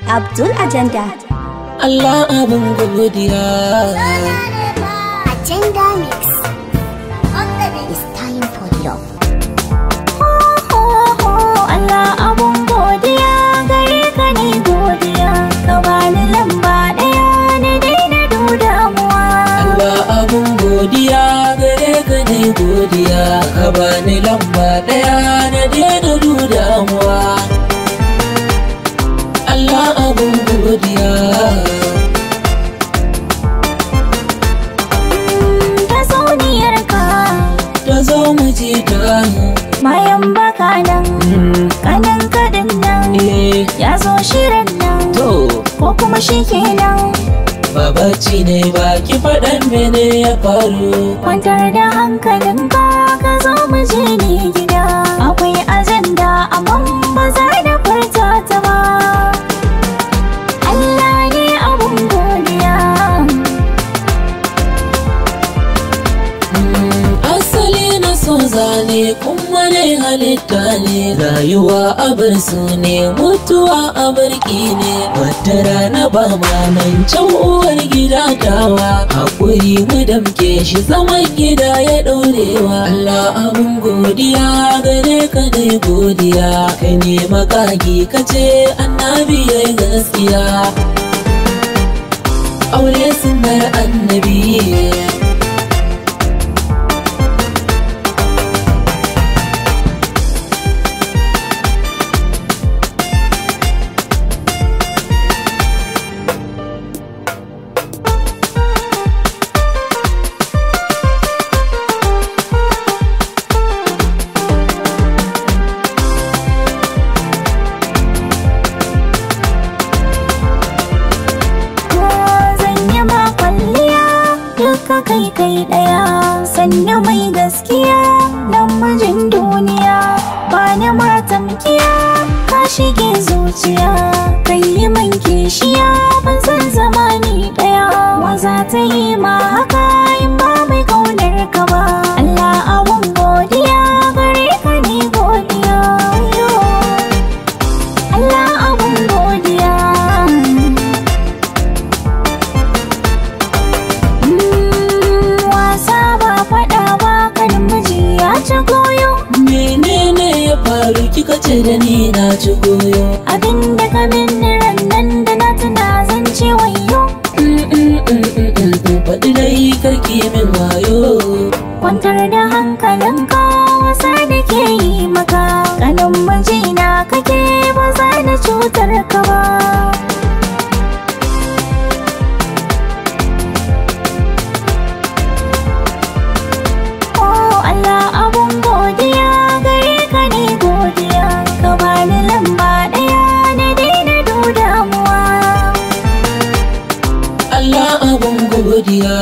Abdul Agenda. Allah abin godiya. Agenda Mix. It's time for love. Allah abun godiya, gare ka ne godiya, ka bani lamba ɗaya na daina damuwa. Allah abin godiya, gare ka ne godiya, ka bani lamba ɗaya na daina damuwa. Allah abin godiya. Ta sauniyarka Ta zo mu je ta mayan baka nan, kanan kaɗin nan, ya zo shirin nan, to ko kuma shi kenan. babaci ne ba ki faɗan mene ya faru. Kwantar da hankalinka ka zo mu je ni gida, akwai ajanda amma ba za na furta ta ba. Allah ne abun godiya. Asali na so zane kuma ne halitta ne, rayuwa abin su ne, mutuwa abarki ne. Wata rana ba mamancin uwar gida tawa, haƙuri mu damke shi zaman gida ya ɗaurewa. Allah abin godiya, gare ka ne godiya, kai ne makagi kace annabi yayi gaskiya. Aure sunnar annabi. Kai ɗaya sanya mai gaskiya nan mijin duniya, ba ni matamkiya ka shige zuciya, kai yi min kishiya ban san zamani ɗaya. Wa za ta yi ma haka in ba mai kaunar ka ba? Allah abun godiya, gare ka ne godiya. Allah abun godiya. Ci goyo. Menene ya faru kika ce da ni na ci goyo? Abinda ka min rannan da na tuna zan ce wayo. Faɗi dai karki min wayo. Kwantar da hankalinka, wasa da ke yi maka, kanin mijina kake ba za na cutar ka ba. Allah abun godiya.